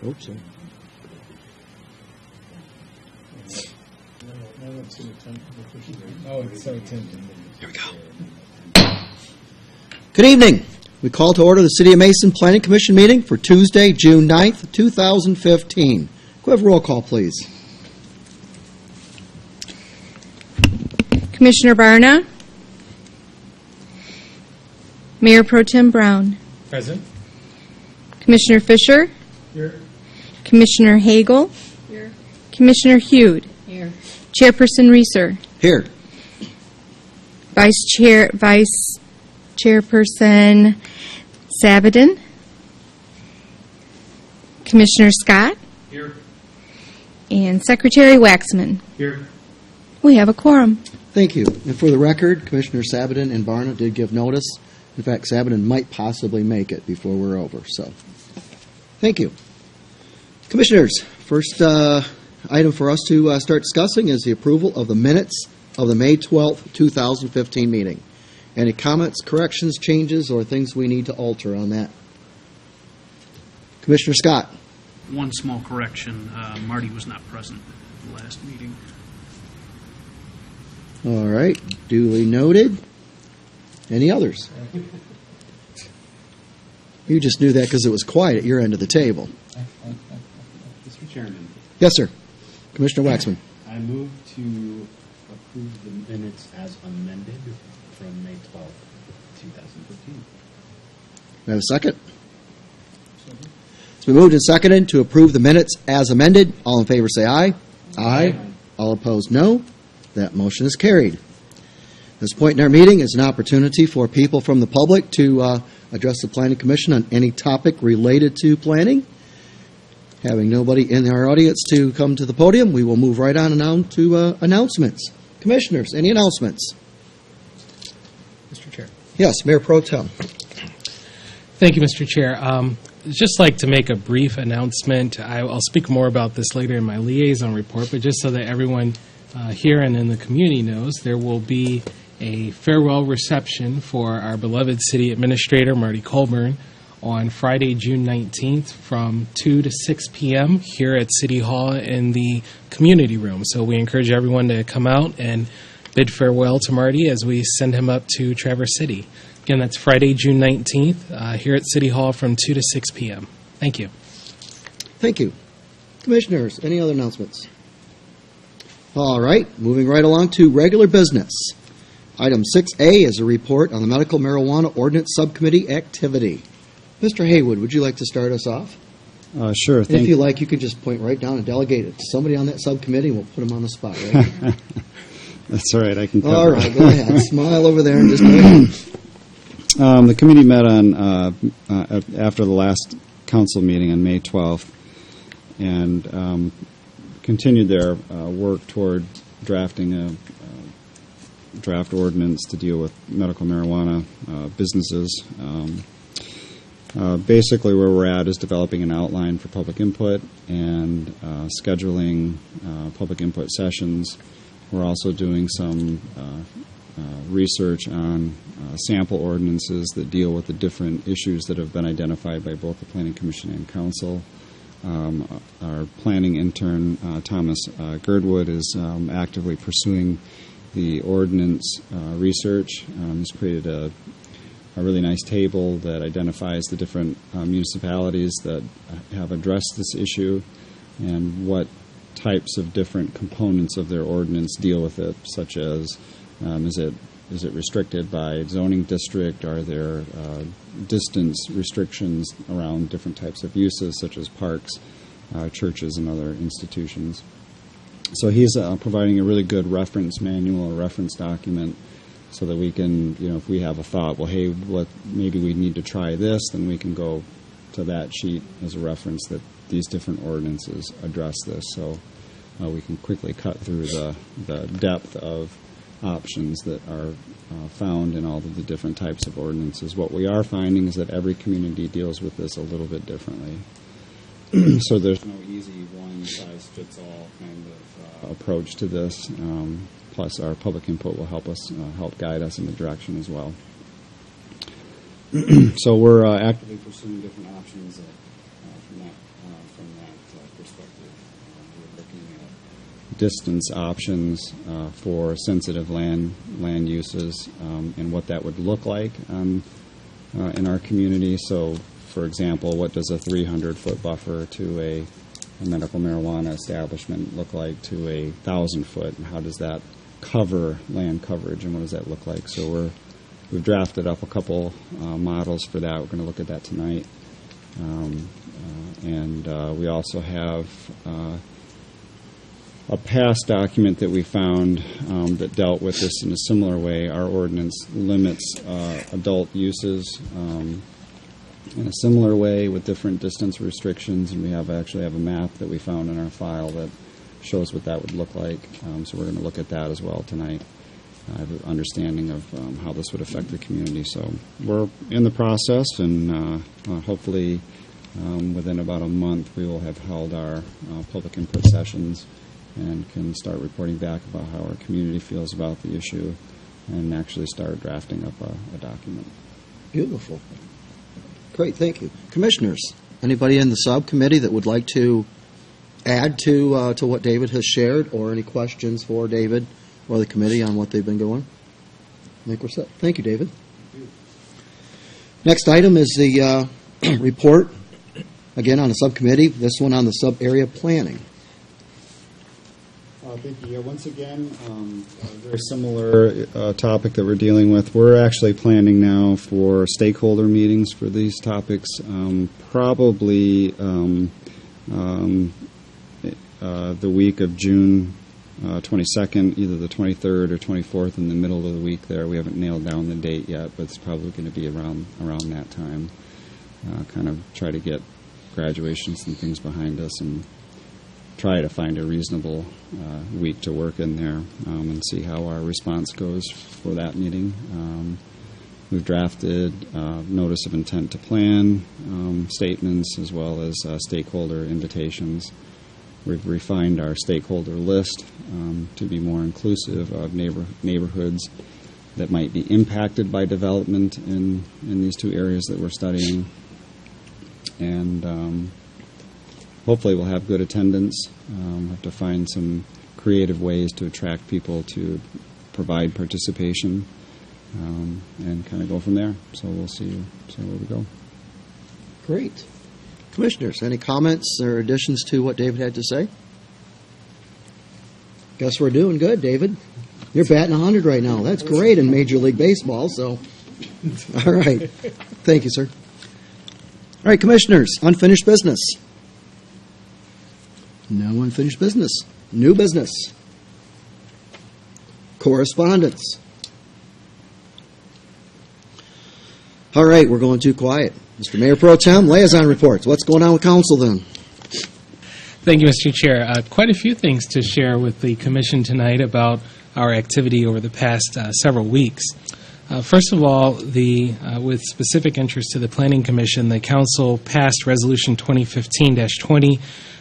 Hope so. Oh, it's so tempting. Here we go. Good evening. We call to order the City of Mason Planning Commission meeting for Tuesday, June 9th, 2015. Could we have a roll call, please? Commissioner Barna. Mayor Pro Tem Brown. Present. Commissioner Fisher. Here. Commissioner Hagel. Here. Commissioner Hughes. Here. Chairperson Reeser. Here. Vice Chairperson Sabaden. Commissioner Scott. Here. And Secretary Waxman. Here. We have a quorum. Thank you. And for the record, Commissioner Sabaden and Barna did give notice. In fact, Sabaden might possibly make it before we're over. So, thank you. Commissioners, first item for us to start discussing is the approval of the minutes of the May 12th, 2015 meeting. Any comments, corrections, changes, or things we need to alter on that? Commissioner Scott. One small correction. Marty was not present at the last meeting. All right. Duly noted. Any others? You just knew that because it was quiet at your end of the table. Mr. Chairman. Yes, sir. Commissioner Waxman. I move to approve the minutes as amended from May 12th, 2015. May I have a second? It's been moved and seconded to approve the minutes as amended. All in favor say aye. Aye. All opposed, no. That motion is carried. This point in our meeting is an opportunity for people from the public to address the Planning Commission on any topic related to planning. Having nobody in our audience to come to the podium, we will move right on to announcements. Commissioners, any announcements? Mr. Chair. Yes, Mayor Pro Tem. Thank you, Mr. Chair. I'd just like to make a brief announcement. I'll speak more about this later in my liaison report, but just so that everyone here and in the community knows, there will be a farewell reception for our beloved City Administrator, Marty Colburn, on Friday, June 19th from 2 to 6 p.m. here at City Hall in the community room. So we encourage everyone to come out and bid farewell to Marty as we send him up to Traverse City. Again, that's Friday, June 19th, here at City Hall from 2 to 6 p.m. Thank you. Thank you. Commissioners, any other announcements? All right, moving right along to regular business. Item 6A is a report on the Medical Marijuana Ordinance Subcommittee activity. Mr. Haywood, would you like to start us off? Sure. And if you like, you can just point right down and delegate it to somebody on that subcommittee, and we'll put them on the spot, right? That's all right. I can cover All right, go ahead. Smile over there and just go ahead. The committee met on after the last council meeting on May 12th and continued their work toward drafting a draft ordinance to deal with medical marijuana businesses. Basically, where we're at is developing an outline for public input and scheduling public input sessions. We're also doing some research on sample ordinances that deal with the different issues that have been identified by both the Planning Commission and Council. Our planning intern, Thomas Girdwood, is actively pursuing the ordinance research. He's created a really nice table that identifies the different municipalities that have addressed this issue and what types of different components of their ordinance deal with it, such as is it restricted by zoning district? Are there distance restrictions around different types of uses, such as parks, churches, and other institutions? So he's providing a really good reference manual or reference document so that we can, if we have a thought, well, hey, maybe we need to try this, then we can go to that sheet as a reference that these different ordinances address this. So we can quickly cut through the depth of options that are found in all of the different types of ordinances. What we are finding is that every community deals with this a little bit differently. So there's no easy one-size-fits-all kind of approach to this. Plus, our public input will help guide us in the direction as well. So we're actively pursuing different options from that perspective. We're looking at distance options for sensitive land uses and what that would look like in our community. So, for example, what does a 300-foot buffer to a medical marijuana establishment look like to a 1,000-foot, and how does that cover land coverage, and what does that look like? So we've drafted up a couple models for that. We're going to look at that tonight. And we also have a past document that we found that dealt with this in a similar way. Our ordinance limits adult uses in a similar way with different distance restrictions, and we actually have a map that we found in our file that shows what that would look like. So we're going to look at that as well tonight. I have an understanding of how this would affect the community. So we're in the process, and hopefully within about a month we will have held our public input sessions and can start reporting back about how our community feels about the issue and actually start drafting up a document. Beautiful. Great, thank you. Commissioners, anybody in the subcommittee that would like to add to what David has shared, or any questions for David or the committee on what they've been going? I think we're set. Thank you, David. Thank you. Next item is the report, again on the subcommittee, this one on the sub-area planning. Thank you. Yeah, once again, a very similar topic that we're dealing with. We're actually planning now for stakeholder meetings for these topics, probably the week of June 22nd, either the 23rd or 24th, in the middle of the week there. We haven't nailed down the date yet, but it's probably going to be around that time. Kind of try to get graduations and things behind us and try to find a reasonable week to work in there and see how our response goes for that meeting. We've drafted notice of intent to plan statements as well as stakeholder invitations. We've refined our stakeholder list to be more inclusive of neighborhoods that might be impacted by development in these two areas that we're studying. And hopefully we'll have good attendance. Have to find some creative ways to attract people to provide participation and kind of go from there. So we'll see where we go. Great. Commissioners, any comments or additions to what David had to say? Guess we're doing good, David. You're batting 100 right now. That's great in Major League Baseball. So, all right. Thank you, sir. All right, Commissioners, unfinished business. No unfinished business. New business. Correspondence. All right, we're going too quiet. Mr. Mayor Pro Tem, liaison reports. What's going on with council then? Thank you, Mr. Chair. Quite a few things to share with the Commission tonight about our activity over the past several weeks. First of all, with specific interest to the Planning Commission, the Council passed Resolution 2015-20,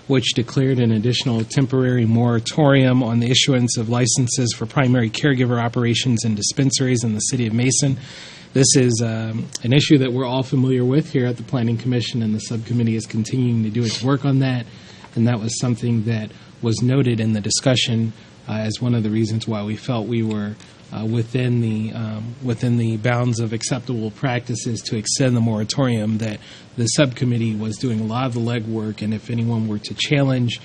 which declared an additional temporary moratorium on the issuance of licenses for primary caregiver operations in dispensaries in the City of Mason. This is an issue that we're all familiar with here at the Planning Commission, and the subcommittee is continuing to do its work on that. And that was something that was noted in the discussion as one of the reasons why we felt we were within the bounds of acceptable practices to extend the moratorium, that the subcommittee was doing a lot of the legwork, and if anyone were to challenge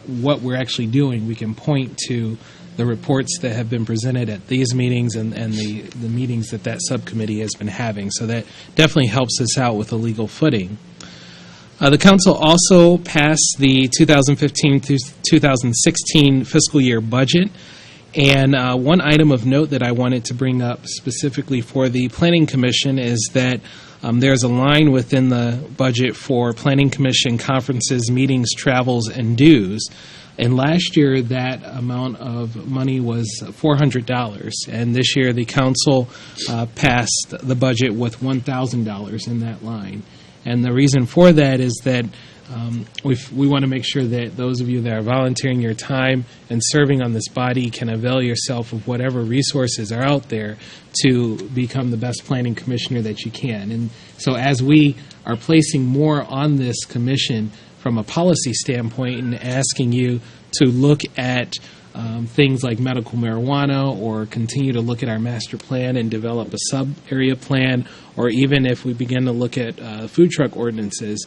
what we're actually doing, we can point to the reports that have been presented at these meetings and the meetings that subcommittee has been having. So that definitely helps us out with a legal footing. The Council also passed the 2015 through 2016 fiscal year budget. And one item of note that I wanted to bring up specifically for the Planning Commission is that there's a line within the budget for Planning Commission conferences, meetings, travels, and dues. And last year, that amount of money was $400. And this year, the Council passed the budget with $1,000 in that line. And the reason for that is that We want to make sure that those of you that are volunteering your time and serving on this body can avail yourself of whatever resources are out there to become the best planning commissioner that you can. And so as we are placing more on this commission from a policy standpoint and asking you to look at things like medical marijuana, or continue to look at our master plan and develop a sub-area plan, or even if we begin to look at food truck ordinances,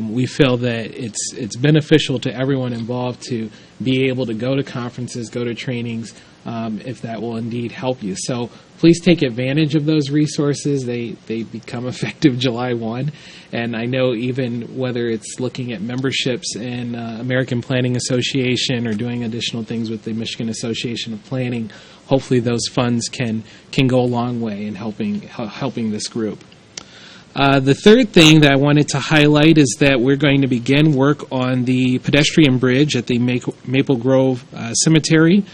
we feel that it's beneficial to everyone involved to be able to go to conferences, go to trainings, if that will indeed help you. So please take advantage of those resources. They become effective July 1. And I know even whether it's looking at memberships in American Planning Association or doing additional things with the Michigan Association of Planning, hopefully those funds can go a long way in helping this group. The third thing that I wanted to highlight is that we're going to begin work on the pedestrian bridge at the Maple Grove Cemetery.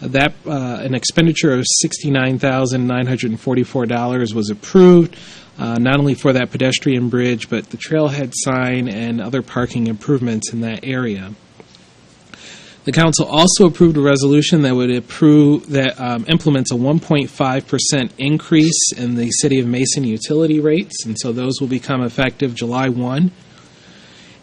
An expenditure of $69,944 was approved, not only for that pedestrian bridge, but the trailhead sign and other parking improvements in that area. The council also approved a resolution that would implements a 1.5% increase in the City of Mason utility rates, and so those will become effective July 1.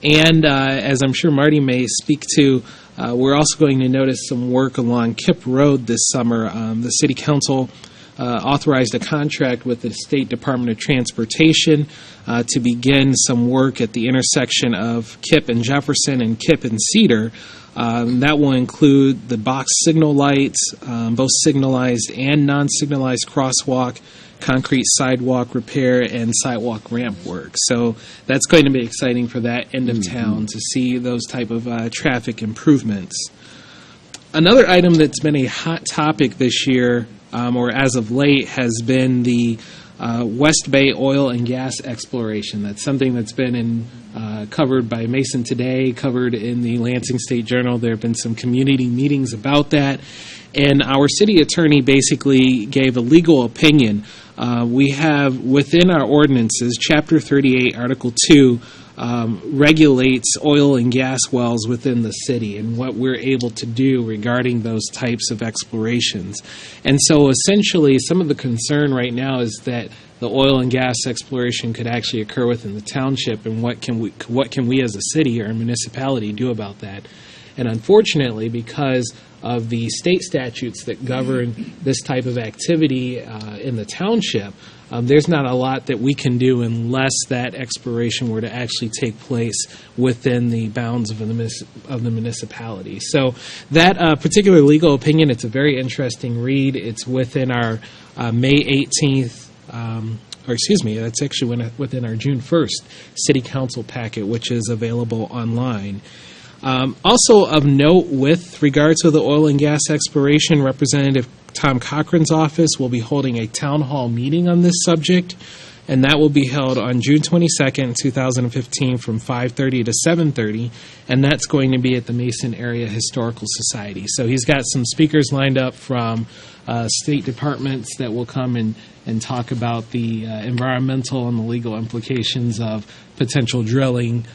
And as I'm sure Marty may speak to, we're also going to notice some work along Kip Road this summer. The City Council authorized a contract with the State Department of Transportation to begin some work at the intersection of Kip and Jefferson and Kip and Cedar. That will include the box signal lights, both signalized and non-signalized crosswalk, concrete sidewalk repair, and sidewalk ramp work. So that's going to be exciting for that end of town to see those type of traffic improvements. Another item that's been a hot topic this year, or as of late, has been the West Bay oil and gas exploration. That's something that's been covered by Mason Today, covered in the Lansing State Journal. There have been some community meetings about that. And our city attorney basically gave a legal opinion. We have within our ordinances, Chapter 38, Article 2, regulates oil and gas wells within the city and what we're able to do regarding those types of explorations. And so essentially some of the concern right now is that the oil and gas exploration could actually occur within the township, and what can we as a city or a municipality do about that? And unfortunately, because of the state statutes that govern this type of activity in the township, there's not a lot that we can do unless that exploration were to actually take place within the bounds of the municipality. So that particular legal opinion, it's a very interesting read. It's within our May 18th, that's actually within our June 1st City Council packet, which is available online. Also of note with regard to the oil and gas exploration, Representative Tom Cochran's office will be holding a town hall meeting on this subject, and that will be held on June 22nd, 2015 from 5:30 to 7:30, and that's going to be at the Mason Area Historical Society. So he's got some speakers lined up from state departments that will come and talk about the environmental and the legal implications of potential drilling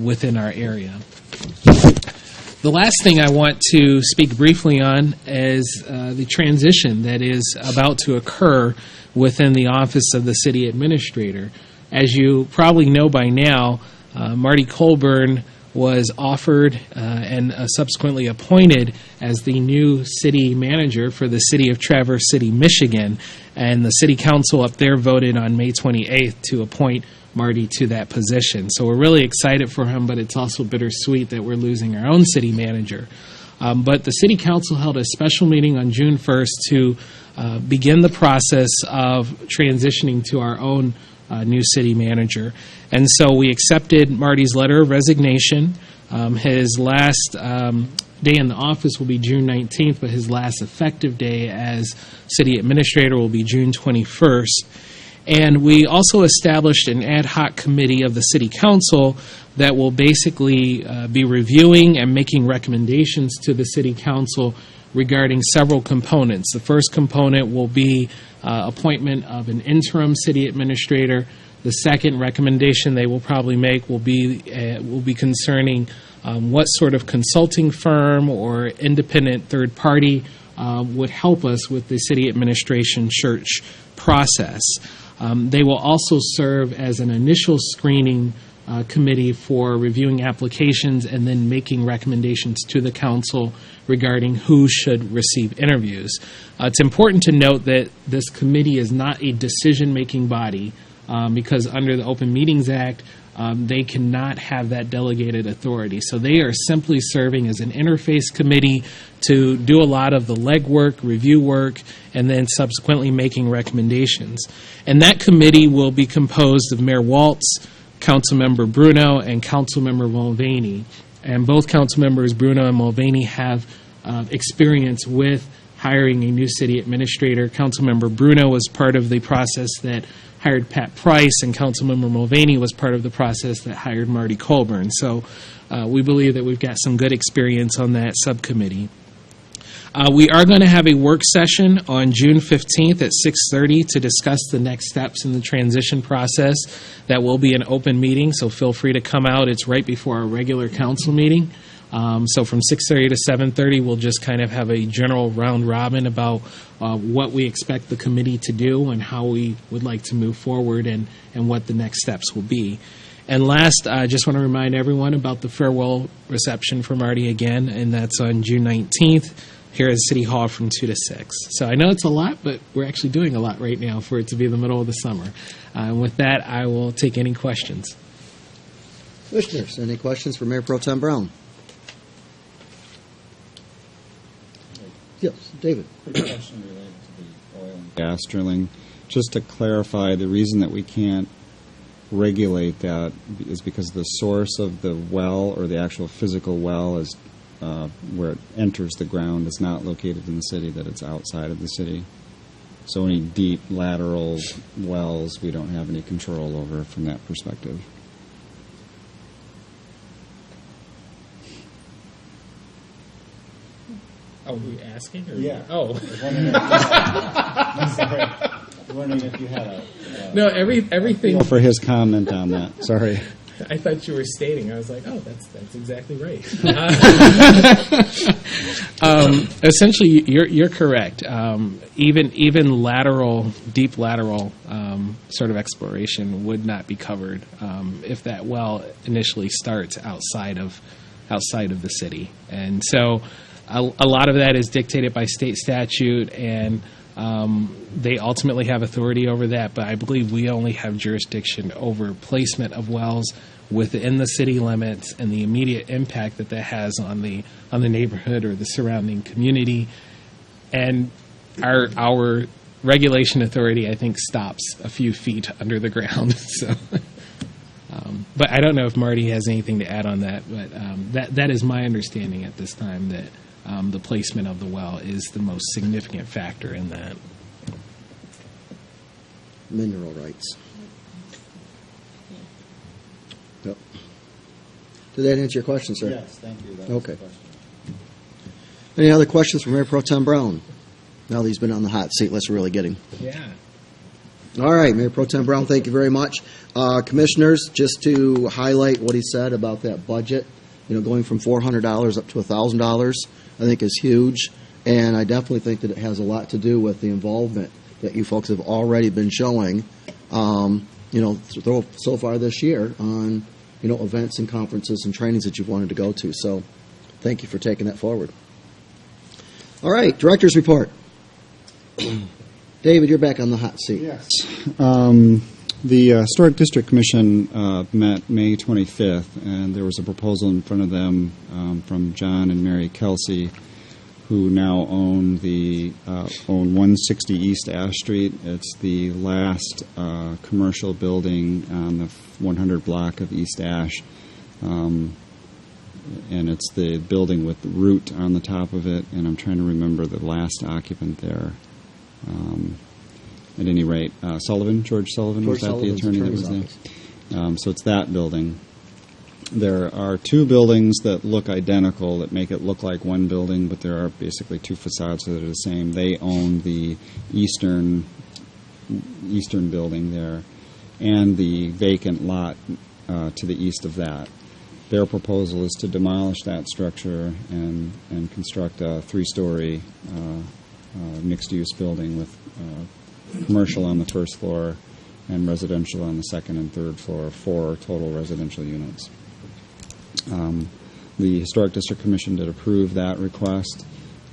within our area. The last thing I want to speak briefly on is the transition that is about to occur within the office of the city administrator. As you probably know by now, Marty Colburn was offered and subsequently appointed as the new city manager for the city of Traverse City, Michigan, and the city council up there voted on May 28th to appoint Marty to that position. So we're really excited for him, but it's also bittersweet that we're losing our own city manager. But the city council held a special meeting on June 1st to begin the process of transitioning to our own new city manager. And so we accepted Marty's letter of resignation. His last day in the office will be June 19th, but his last effective day as city administrator will be June 21st. And we also established an ad hoc committee of the City Council that will basically be reviewing and making recommendations to the City Council regarding several components. The first component will be appointment of an interim city administrator. The second recommendation they will probably make will be concerning what sort of consulting firm or independent third party would help us with the city administration search process. They will also serve as an initial screening committee for reviewing applications and then making recommendations to the council regarding who should receive interviews. It's important to note that this committee is not a decision-making body because under the Open Meetings Act, they cannot have that delegated authority. So they are simply serving as an interface committee to do a lot of the legwork, review work, and then subsequently making recommendations. And that committee will be composed of Mayor Waltz, Councilmember Bruno, and Councilmember Mulvaney. And both Councilmembers Bruno and Mulvaney have experience with hiring a new city administrator. Councilmember Bruno was part of the process that hired Pat Price, and Councilmember Mulvaney was part of the process that hired Marty Colburn. So we believe that we've got some good experience on that subcommittee. We are going to have a work session on June 15th at 6:30 to discuss the next steps in the transition process. That will be an open meeting, so feel free to come out. It's right before our regular council meeting. So from 6:30 to 7:30, we'll just kind of have a general round robin about what we expect the committee to do and how we would like to move forward and what the next steps will be. And last, I just want to remind everyone about the farewell reception for Marty again, and that's on June 19th here at City Hall from 2 to 6. So I know it's a lot, but we're actually doing a lot right now for it to be the middle of the summer. And with that, I will take any questions. Commissioners, any questions for Mayor Pro Tem Brown? Yes, David. Quick question related to the oil and gas drilling. Just to clarify, the reason that we can't regulate that is because the source of the well or the actual physical well is where it enters the ground is not located in the city, that it's outside of the city. So any deep lateral wells we don't have any control over from that perspective. Oh, were you asking? Or Yeah. Oh. I'm wondering if you had a No, everything. for his comment on that. Sorry. I thought you were stating. I was like, oh, that's exactly right. Essentially, you're correct. Even lateral, deep lateral sort of exploration would not be covered if that well initially starts outside of the city, and so a lot of that is dictated by state statute and. They ultimately have authority over that, but I believe we only have jurisdiction over placement of wells within the city limits and the immediate impact that has on the neighborhood or the surrounding community. And our regulation authority, I think, stops a few feet under the ground. So, but I don't know if Marty has anything to add on that. But that is my understanding at this time that. The placement of the well is the most significant factor in that. Mineral rights. Yep. Did that answer your question, sir? Yes, thank you. That Okay. was the question. Any other questions for Mayor Pro Tem Brown? Now that he's been on the hot seat, let's really get him. Yeah. All right, Mayor Pro Tem Brown, thank you very much. Commissioners, just to highlight what he said about that budget, going from $400 up to $1,000, I think is huge, and I definitely think that it has a lot to do with the involvement that you folks have already been showing, so far this year on, events and conferences and trainings that you've wanted to go to. So, thank you for taking that forward. All right, Director's Report. David, you're back on the hot seat. Yes. The Historic District Commission met May 25th, and there was a proposal in front of them from John and Mary Kelsey, who now own 160 East Ash Street. It's the last commercial building on the 100 block of East Ash, and it's the building with the root on the top of it, and I'm trying to remember the last occupant there. At any rate, George Sullivan, was that the attorney that was there? So it's that building. There are two buildings that look identical that make it look like one building, but there are basically two facades that are the same. They own the eastern building there. and the vacant lot to the east of that. Their proposal is to demolish that structure and construct a 3-story mixed-use building with commercial on the first floor and residential on the second and third floor, 4 total residential units. The Historic District Commission did approve that request,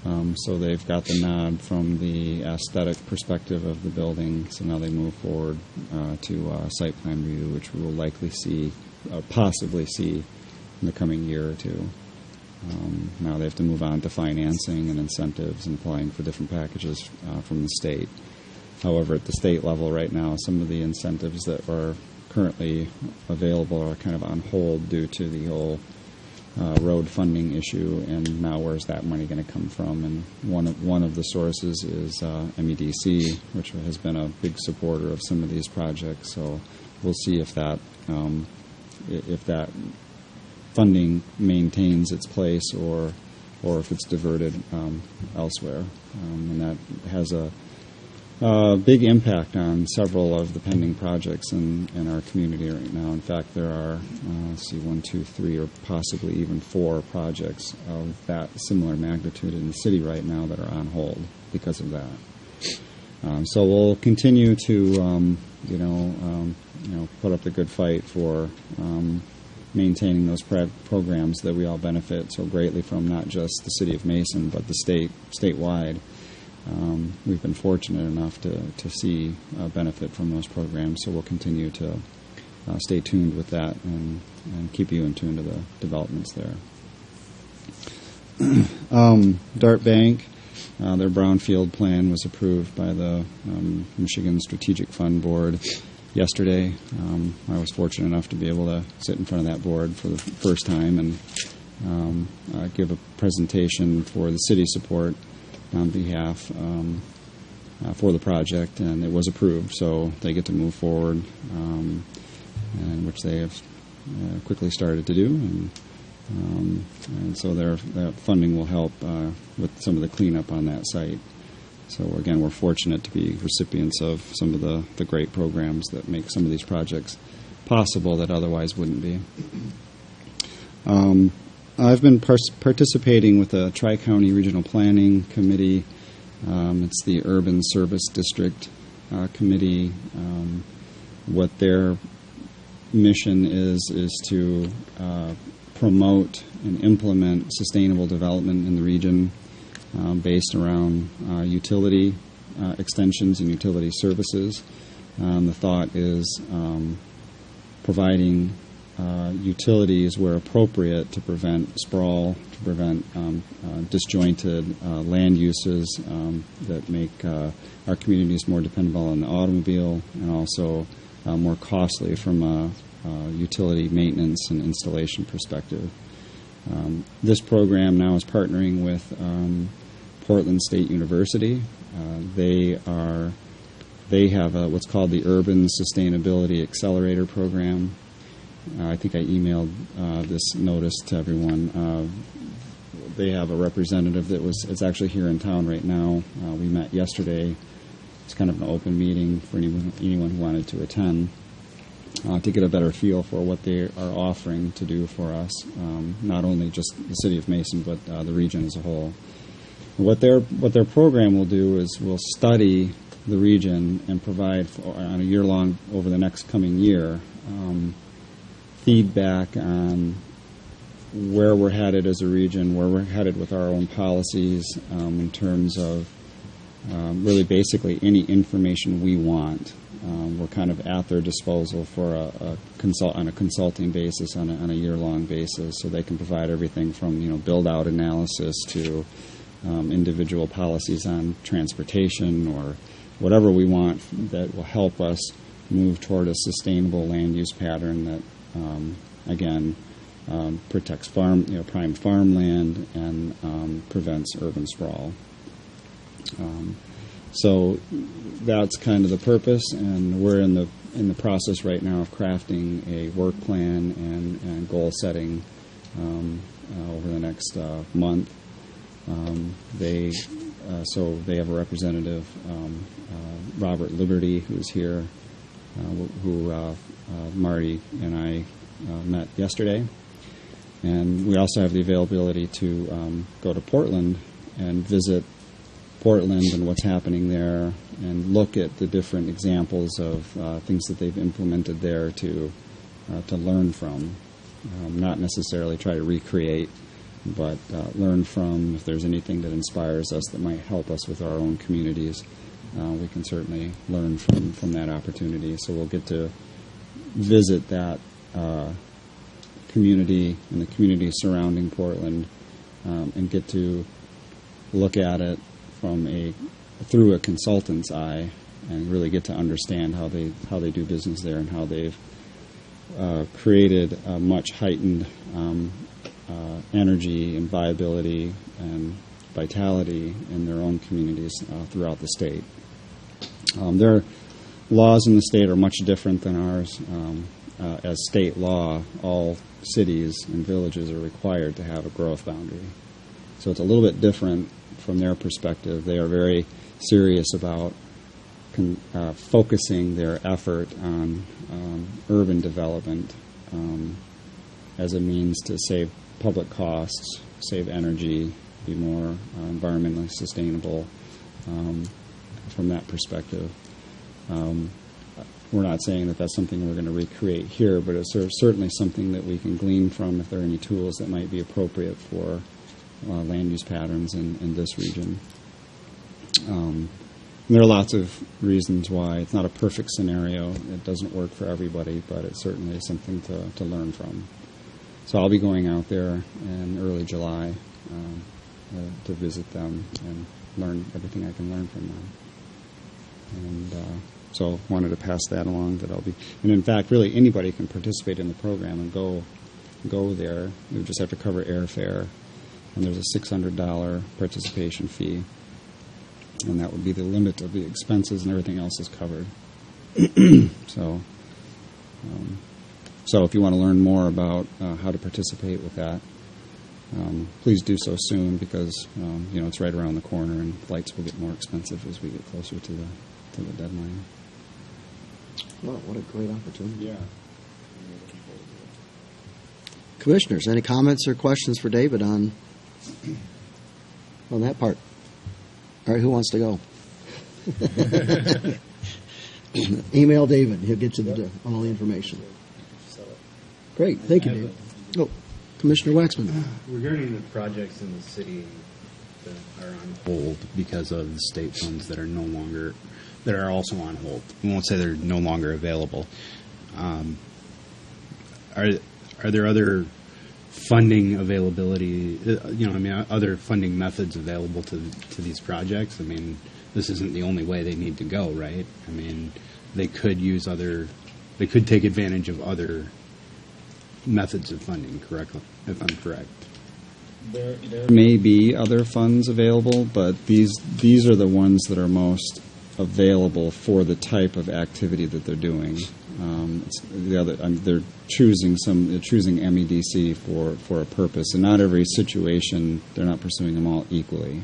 so they've got the nod from the aesthetic perspective of the building, so now they move forward to site plan review, which we will likely see, possibly see, in the coming year or two. Now they have to move on to financing and incentives and applying for different packages from the state. However, at the state level right now, some of the incentives that are currently available are kind of on hold due to the whole road funding issue, and now where's that money going to come from? And one of the sources is MEDC, which has been a big supporter of some of these projects. So we'll see if that funding maintains its place or if it's diverted elsewhere, and that has a big impact on several of the pending projects in our community right now. In fact, there are, 1, 2, 3, or possibly even 4 projects of that similar magnitude in the city right now that are on hold because of that. So we'll continue to, put up the good fight for maintaining those programs that we all benefit so greatly from, not just the city of Mason, but the statewide. We've been fortunate enough to see benefit from those programs, so we'll continue to stay tuned with that and keep you in tune to the developments there. Dart Bank, their brownfield plan was approved by the Michigan Strategic Fund Board yesterday. I was fortunate enough to be able to sit in front of that board for the first time and give a presentation for the city support on behalf for the project, and it was approved, so they get to move forward, and which they have quickly started to do, and so their funding will help with some of the cleanup on that site. So again, we're fortunate to be recipients of some of the great programs that make some of these projects possible that otherwise wouldn't be. I've been participating with the Tri-County Regional Planning Committee. It's the Urban Service District Committee. What their mission is to promote and implement sustainable development in the region based around utility extensions and utility services. The thought is providing utilities where appropriate to prevent sprawl, to prevent disjointed land uses that make our communities more dependable on the automobile and also more costly from a utility maintenance and installation perspective. This program now is partnering with Portland State University. They have what's called the Urban Sustainability Accelerator Program. I think I emailed this notice to everyone. They have a representative it's actually here in town right now. We met yesterday. It's kind of an open meeting for anyone who wanted to attend to get a better feel for what they are offering to do for us, not only just the city of Mason, but the region as a whole. What their program will do is we'll study the region and provide on a year-long, over the next coming year, feedback on where we're headed as a region, where we're headed with our own policies in terms of really basically any information we want. We're kind of at their disposal for on a consulting basis, on a year-long basis, so they can provide everything from build-out analysis to individual policies on transportation or whatever we want that will help us move toward a sustainable land use pattern that again protects prime farmland and prevents urban sprawl. So that's kind of the purpose, and we're in the process right now of crafting a work plan and goal setting over the next month. They have a representative, Robert Liberty, who's here who Marty and I met yesterday. And we also have the availability to go to Portland and visit Portland and what's happening there, and look at the different examples of things that they've implemented there to learn from. Not necessarily try to recreate, but learn from. If there's anything that inspires us that might help us with our own communities, we can certainly learn from that opportunity. So we'll get to visit that community and the community surrounding Portland, and get to look at it through a consultant's eye, and really get to understand how they do business there, and how they've created a much heightened energy and viability and vitality in their own communities throughout the state. Their laws in the state are much different than ours. As state law, all cities and villages are required to have a growth boundary. So it's a little bit different from their perspective. They are very serious about focusing their effort on urban development as a means to save public costs, save energy, be more environmentally sustainable from that perspective. We're not saying that that's something we're going to recreate here, but it's certainly something that we can glean from if there are any tools that might be appropriate for land use patterns in this region. There are lots of reasons why it's not a perfect scenario. It doesn't work for everybody, but it certainly is something to learn from. So I'll be going out there in early July to visit them and learn everything I can learn from them. And so wanted to pass that along, that I'll be. And in fact, really anybody can participate in the program and go there. We just have to cover airfare, and there's a $600 participation fee. And that would be the limit of the expenses, and everything else is covered. So if you want to learn more about how to participate with that, please do so soon, because it's right around the corner, and flights will get more expensive as we get closer to the deadline. Well, what a great opportunity. Yeah. Commissioners, any comments or questions for David on that part? All right, who wants to go? Email David. He'll get you all the information. Great. Thank you, David. Oh, Commissioner Waxman. Regarding the projects in the city that are on hold because of the state funds that are also on hold. We won't say they're no longer available. Are there other funding availability, other funding methods available to these projects? I mean, this isn't the only way they need to go, right? I mean, they could take advantage of other methods of funding, correct, if I'm correct. There may be other funds available, but these are the ones that are most available for the type of activity that they're doing. They're choosing MEDC for a purpose, and not every situation, they're not pursuing them all equally.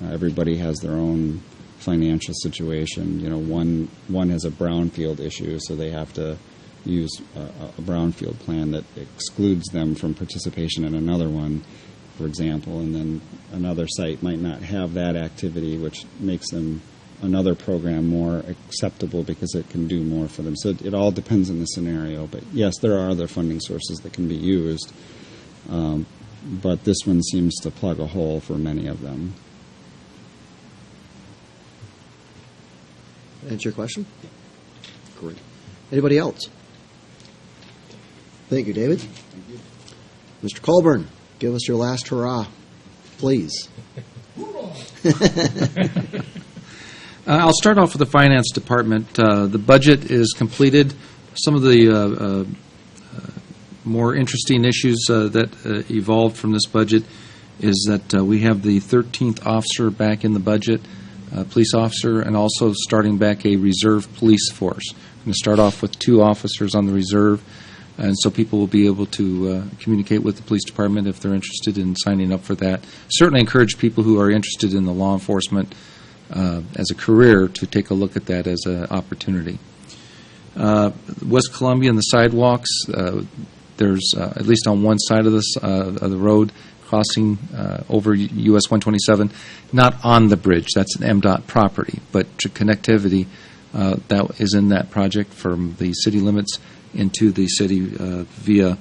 Everybody has their own financial situation. One has a brownfield issue, so they have to use a brownfield plan that excludes them from participation in another one, for example, and then another site might not have that activity, which makes them another program more acceptable because it can do more for them. So it all depends on the scenario. But yes, there are other funding sources that can be used, but this one seems to plug a hole for many of them. Answer your question? Great. Anybody else? Thank you, David. Mr. Colburn, give us your last hurrah, please. I'll start off with the Finance Department. The budget is completed. Some of the more interesting issues that evolved from this budget is that we have the 13th officer back in the budget, police officer, and also starting back a reserve police force. I'm going to start off with 2 officers on the reserve, and so people will be able to communicate with the police department if they're interested in signing up for that. Certainly encourage people who are interested in the law enforcement as a career to take a look at that as an opportunity. West Columbia and the sidewalks, there's, at least on one side of the road, crossing over US 127, not on the bridge. That's an MDOT property, but connectivity that is in that project from the city limits into the city via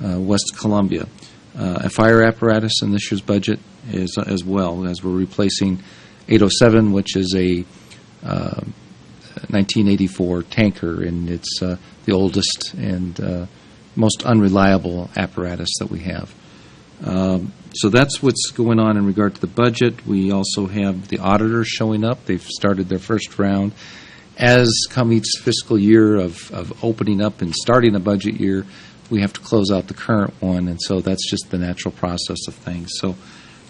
West Columbia. A fire apparatus in this year's budget is as well, as we're replacing 807, which is a 1984 tanker, and it's the oldest and most unreliable apparatus that we have. So that's what's going on in regard to the budget. We also have the auditors showing up. They've started their first round. As come each fiscal year of opening up and starting a budget year, we have to close out the current one, and so that's just the natural process of things. So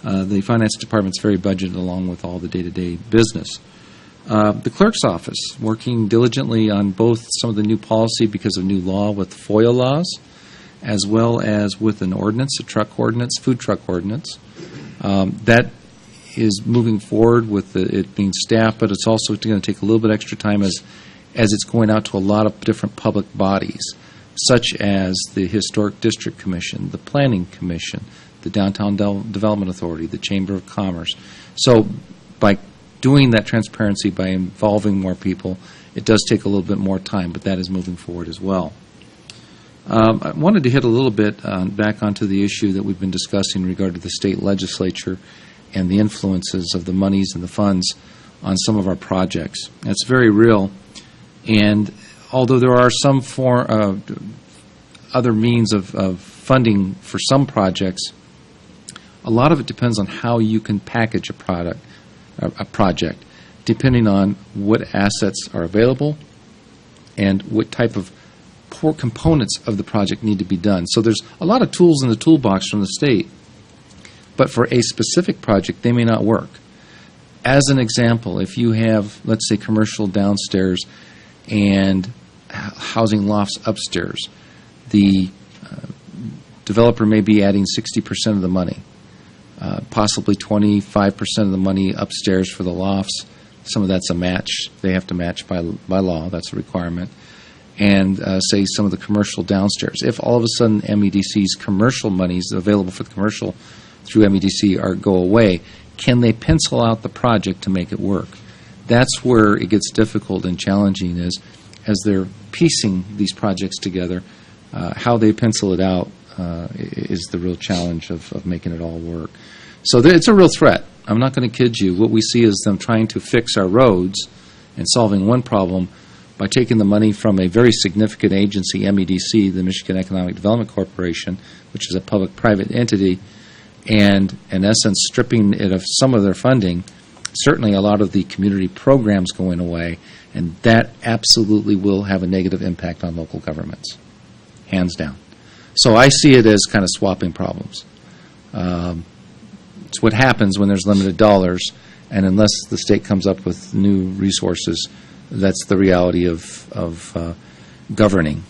the finance department's very budgeted along with all the day-to-day business. The clerk's office, working diligently on both some of the new policy because of new law with FOIA laws, as well as with an ordinance, a truck ordinance, food truck ordinance. That is moving forward with it being staffed, but it's also going to take a little bit extra time as it's going out to a lot of different public bodies, such as the Historic District Commission, the Planning Commission, the Downtown Development Authority, the Chamber of Commerce. So by doing that transparency, by involving more people, it does take a little bit more time, but that is moving forward as well. I wanted to hit a little bit back onto the issue that we've been discussing in regard to the state legislature and the influences of the monies and the funds on some of our projects. That's very real, and although there are some other means of funding for some projects, a lot of it depends on how you can package a project, depending on what assets are available and what type of core components of the project need to be done. So there's a lot of tools in the toolbox from the state, but for a specific project, they may not work. As an example, if you have, let's say, commercial downstairs and housing lofts upstairs, the developer may be adding 60% of the money, possibly 25% of the money upstairs for the lofts. Some of that's a match. They have to match by law. That's a requirement. And say some of the commercial downstairs. If all of a sudden MEDC's commercial monies available for the commercial through MEDC go away, can they pencil out the project to make it work? That's where it gets difficult and challenging, is as they're piecing these projects together, how they pencil it out is the real challenge of making it all work. So it's a real threat. I'm not going to kid you. What we see is them trying to fix our roads and solving one problem by taking the money from a very significant agency, MEDC, the Michigan Economic Development Corporation, which is a public-private entity, and in essence stripping it of some of their funding. Certainly a lot of the community programs going away, and that absolutely will have a negative impact on local governments, hands down. So I see it as kind of swapping problems. It's what happens when there's limited dollars, and unless the state comes up with new resources, that's the reality of governing.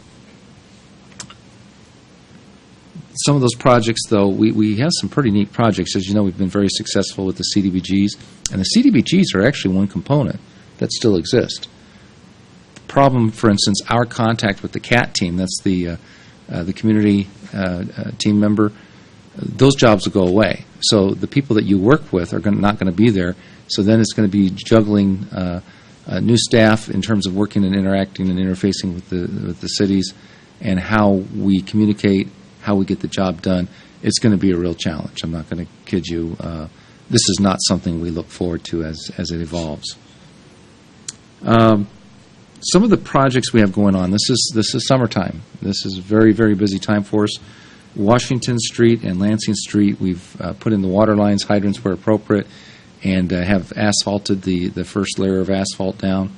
Some of those projects, though, we have some pretty neat projects. As you know, we've been very successful with the CDBGs, and the CDBGs are actually one component that still exists. The problem, for instance, our contact with the CAT team, that's the community team member, those jobs will go away. So the people that you work with are not going to be there, so then it's going to be juggling new staff in terms of working and interacting and interfacing with the cities, and how we communicate, how we get the job done. It's going to be a real challenge. I'm not going to kid you. This is not something we look forward to as it evolves. Some of the projects we have going on, this is summertime. This is a very, very busy time for us. Washington Street and Lansing Street, we've put in the water lines, hydrants where appropriate, and have asphalted the first layer of asphalt down.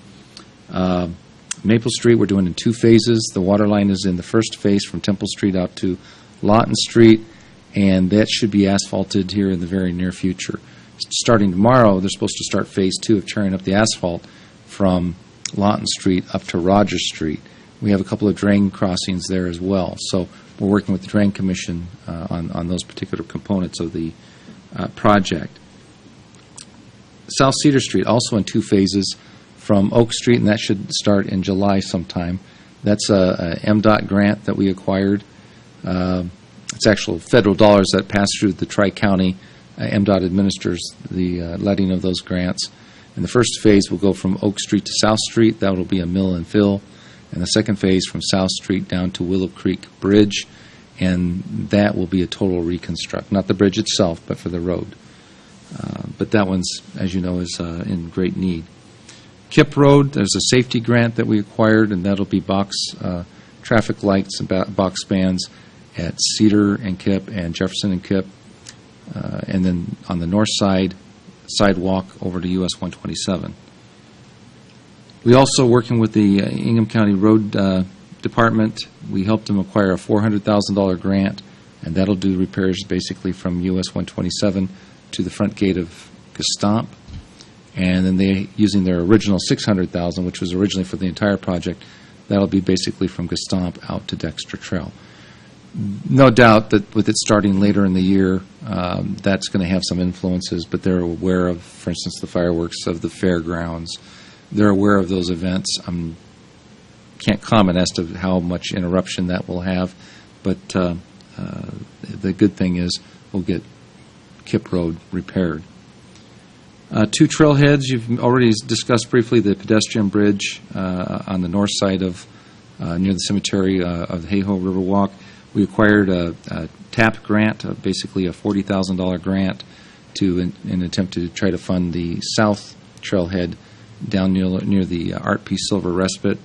Maple Street, we're doing in 2 phases. The water line is in the first phase from Temple Street out to Lawton Street, and that should be asphalted here in the very near future. Starting tomorrow, they're supposed to start phase 2 of tearing up the asphalt from Lawton Street up to Rogers Street. We have a couple of drain crossings there as well. So we're working with the Drain Commission on those particular components of the project. South Cedar Street, also in 2 phases from Oak Street, and that should start in July sometime. That's a MDOT grant that we acquired. It's actual federal dollars that pass through the Tri-County. MDOT administers the letting of those grants. And the first phase will go from Oak Street to South Street. That will be a mill and fill. And the second phase from South Street down to Willow Creek Bridge. And that will be a total reconstruct. Not the bridge itself, but for the road. But that one's, as you know, is in great need. Kip Road, there's a safety grant that we acquired, and that'll be traffic lights and box spans at Cedar and Kip and Jefferson and Kip. And then on the north side, sidewalk over to US 127. We also, working with the Ingham County Road Department, we helped them acquire a $400,000 grant, and that'll do repairs basically from US 127 to the front gate of Gestamp. And then they, using their original $600,000, which was originally for the entire project, that'll be basically from Gestamp out to Dexter Trail. No doubt that with it starting later in the year, that's going to have some influences, but they're aware of, for instance, the fireworks of the fairgrounds. They're aware of those events. Can't comment as to how much interruption that will have, but the good thing is we'll get Kip Road repaired. Two trailheads, you've already discussed briefly the pedestrian bridge on the north side of near the cemetery of the Hayhoe Riverwalk. We acquired a TAP grant, basically a $40,000 grant, in an attempt to try to fund the south trailhead down near the Art P. Silver Respite.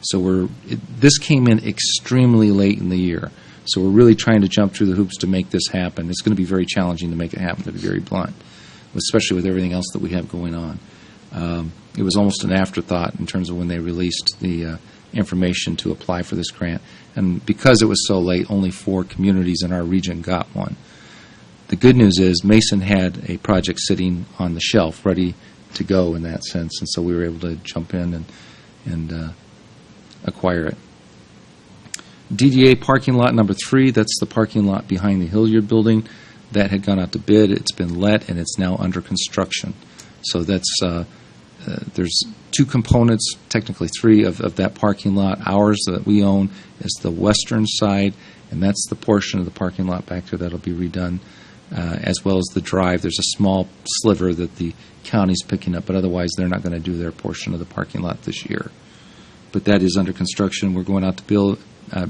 So this came in extremely late in the year. So we're really trying to jump through the hoops to make this happen. It's going to be very challenging to make it happen, to be very blunt, especially with everything else that we have going on. It was almost an afterthought in terms of when they released the information to apply for this grant. And because it was so late, only 4 communities in our region got one. The good news is Mason had a project sitting on the shelf ready to go in that sense, and so we were able to jump in and acquire it. DDA parking lot number 3, that's the parking lot behind the Hilliard building. That had gone out to bid. It's been let, and it's now under construction. So that's there's 2 components, technically 3, of that parking lot. Ours that we own is the western side, and that's the portion of the parking lot back there that'll be redone, as well as the drive. There's a small sliver that the county's picking up, but otherwise they're not going to do their portion of the parking lot this year. But that is under construction. We're going out to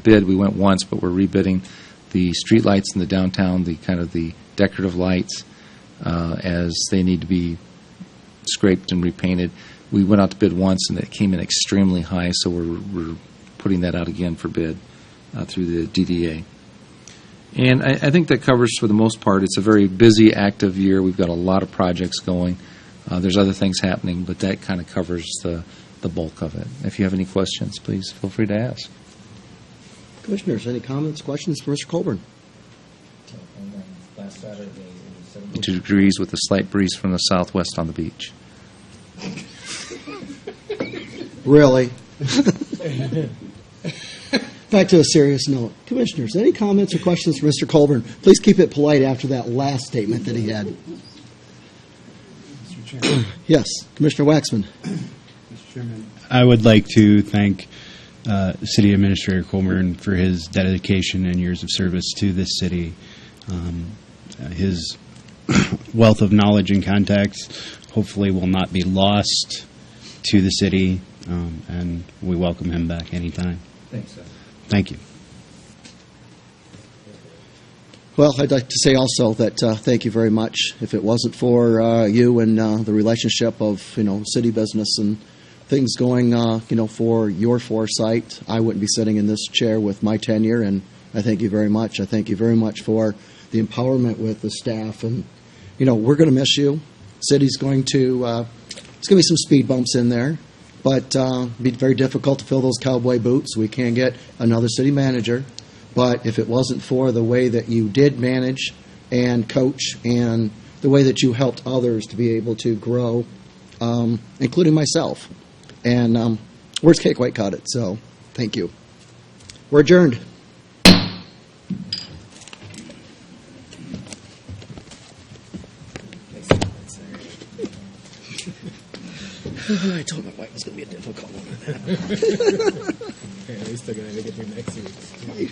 bid. We went once, but we're rebidding the street lights in the downtown, the kind of the decorative lights, as they need to be scraped and repainted. We went out to bid once, and it came in extremely high, so we're putting that out again for bid through the DDA. And I think that covers, for the most part, it's a very busy, active year. We've got a lot of projects going. There's other things happening, but that kind of covers the bulk of it. If you have any questions, please feel free to ask. Commissioners, any comments, questions for Mr. Colburn? Last Saturday, it was 2 degrees with a slight breeze from the southwest on the beach. Really? Back to a serious note. Commissioners, any comments or questions for Mr. Colburn? Please keep it polite after that last statement that he had. Mr. Chairman. Yes, Commissioner Waxman. Mr. Chairman, I would like to thank City Administrator Colburn for his dedication and years of service to this city. His wealth of knowledge and contacts hopefully will not be lost to the city, and we welcome him back anytime. Thanks, sir. Thank you. Well, I'd like to say also that thank you very much. If it wasn't for you and the relationship of city business and things going for your foresight, I wouldn't be sitting in this chair with my tenure. And I thank you very much. I thank you very much for the empowerment with the staff. And we're going to miss you. City's going to it's going to be some speed bumps in there, but it'd be very difficult to fill those cowboy boots. We can't get another city manager. But if it wasn't for the way that you did manage and coach and the way that you helped others to be able to grow, including myself, and worst cake, white cut it. So thank you. We're adjourned. I told my wife it was going to be a difficult one. Okay, we still got to get through next week.